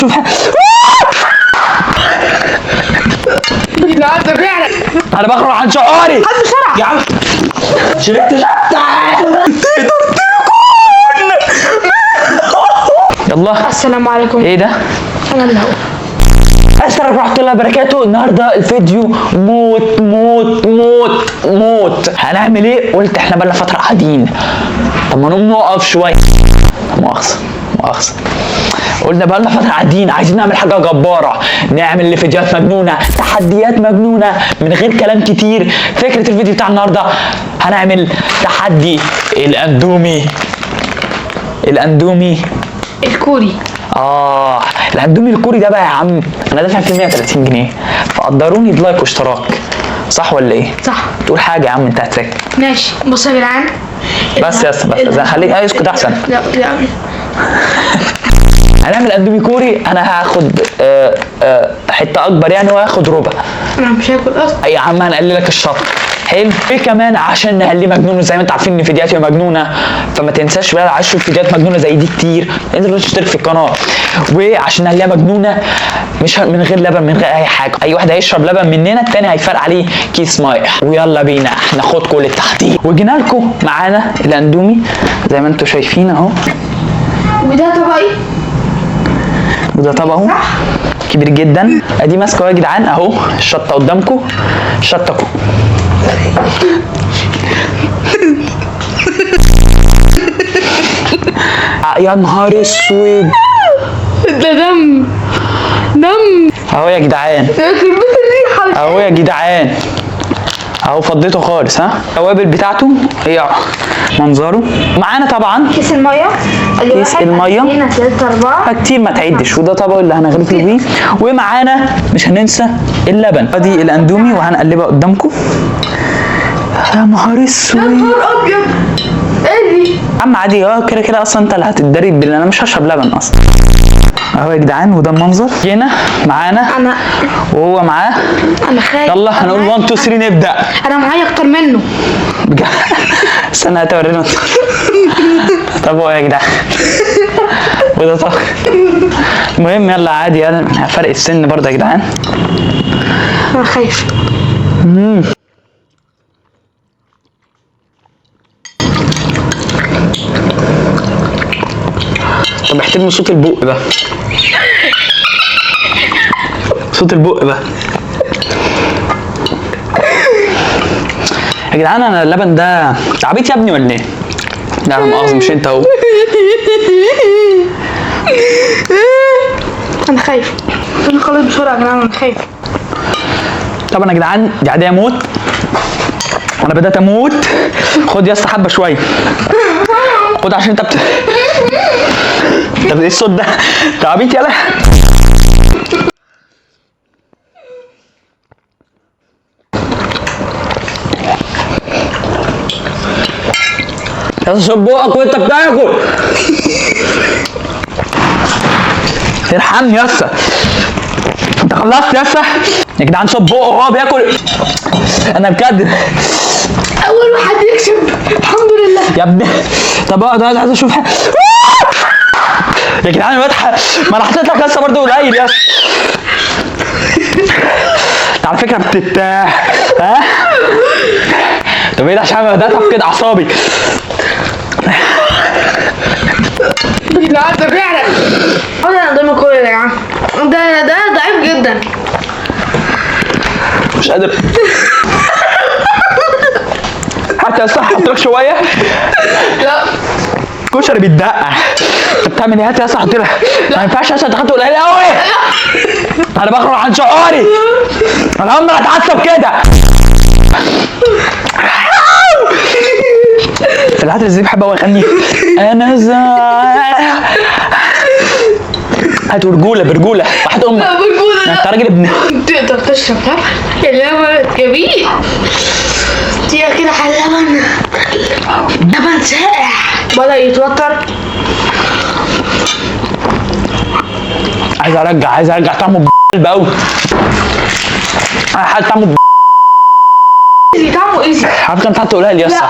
لا انت فعلا انا بخرج عن شعوري. هات بسرعه يا عم شربت يلا. السلام عليكم. ايه ده؟ انا اللي هو السلام ورحمة الله وبركاته. النهارده الفيديو موت موت موت موت. هنعمل ايه؟ قلت احنا بقالنا فترة قاعدين، طب ما نقوم نقف شوية. مؤاخذة قلنا بقالنا فترة قاعدين عايزين نعمل حاجة جبارة، نعمل فيديوهات مجنونة، تحديات مجنونة من غير كلام كتير. فكرة الفيديو بتاع النهارده هنعمل تحدي الاندومي الكوري. الاندومي الكوري ده بقى يا عم انا دافع فيه 130 جنيه، فقدروني بلايك واشتراك، صح ولا ايه؟ صح. تقول حاجة يا عم انت هتسكت. ماشي بص يا جدعان بس يا اسطى بس خليك اسكت احسن. لا هنعمل اندومي كوري. انا هاخد حته اكبر يعني، وهاخد ربع. انا مش هاكل اصلا يا عم هنقللك الشطه. حلو. ايه كمان عشان نخليه مجنون، زي ما انتوا عارفين ان فيديوهاتي مجنونه، فما تنساش بقى عايز تشوف فيديوهات مجنونه زي دي كتير انزل اشترك في القناه. وعشان نخليها مجنونه مش من غير لبن من غير اي حاجه، اي واحد هيشرب لبن مننا التاني هيفرق عليه كيس ميه. ويلا بينا ناخدكم للتحدي. وجينا لكم معانا الاندومي زي ما انتوا شايفين اهو. وده طبقي وده طبقه كبير جدا. ادي ماسكه يا جدعان اهو. الشطه قدامكم، الشطه يا نهار اسود ده دم اهو يا جدعان، اهو يا جدعان اهو فضيته خالص. التوابل بتاعته هي منظره. معانا طبعا كيس الميه، كيس الميه هنا 3 4 كتير ما تعدش، وده طبق اللي هنغرفه بيه. ومعانا مش هننسى اللبن. ادي الاندومي وهنقلبها قدامكم. يا نهار اسود، يا نهار ابيض. ايه دي؟ عم عادي كده كده اصلا انت اللي هتتدرب بالله، انا مش هشرب لبن اصلا. اهو يا جدعان وده المنظر. هنا معانا انا وهو معاه. انا خايف. يلا هنقول 1 2 3 نبدا. انا معايا اكتر منه بجد. استنى هتورينا. طب هو يا جدعان وده طبخ. المهم يلا عادي انا فرق السن برضه يا جدعان. انا خايف. طب احترموا صوت البق ده، صوت البق ده يا جدعان. انا اللبن ده عبيط يا ابني ولا ايه؟ لا انا مؤاخذة مش انت اهو. انا خايف. انا خلاص بسرعه يا جدعان انا خايف. طبعا يا جدعان دي عادية اموت، انا بدأت اموت. خد يا اسطى حبة شوية، خد عشان انت طب ايه الصوت ده؟ انت عبيط يالا. يا اسطى شوف بقك وانت بتاكل. ارحمني يا اسطى. انت خلصت يا اسطى؟ يا جدعان شوف بقه وهو بياكل. انا بجد اول واحد يكسب الحمد لله يا ابني. طب اقعد عايز اشوف حاجه يا جدعان. الواد ما انا حطيت لك لسه برضه قليل يا اسطى. انت على فكره بترتاح طب ايه ده؟ عشان انا بدات افقد اعصابي. لا انت فعلا انا قدام الكل يا جماعه. ده ضعيف جدا مش قادر. حتى الصح حط لك شويه. لا كشري بيتدقع. انت بتعمل ايه؟ هات يا اسطى حط لها. ما ينفعش عشان تحط قليل قوي. انا بخرج عن شعوري، انا عمري اتعصب كده. في العادة ازاي بحب اوي اغني انا هات برجوله وحط امك. برجوله انت راجل ابن. تقدر تشرب ده؟ اللبن جميل. دقيقة كده على اللبن. لبن ساقع بدأ يتوتر. عايز ارجع طعمه قوي. حاجه طعمه طعمه ايزي. على فكره انت حاطه قليل يا اسطى.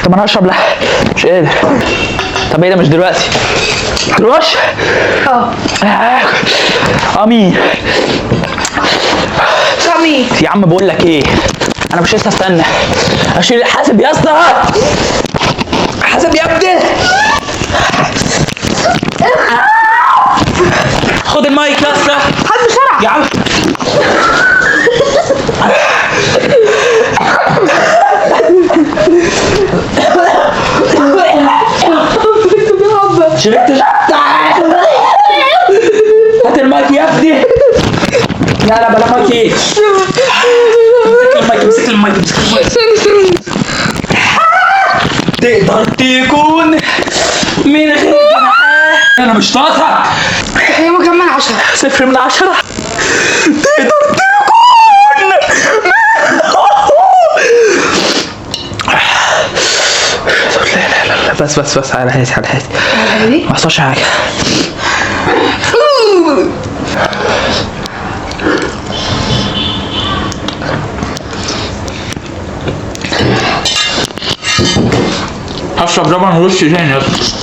طب انا هشرب. لا مش قادر. طب ايه ده؟ مش دلوقتي. تروش؟ امين. كمي يا عم بقول لك ايه، انا مش لسه استنى اشيل. حاسب يا اسطى، حاسب يا ابني. خد المايك يا اسطى، هات بسرعة يا عم. شربت. هات المايك يا ابني. لا لا بلا مايك. ايه امسك المايك امسك المايك. تقدر تكون من غير جناحات. انا مش طاطا. هي مكمل 10. 0 من 10. تقدر تكون. لا لا لا بس على هادي على هادي. ما حصلش حاجة. هشرب لبن وش تاني يا اسطى.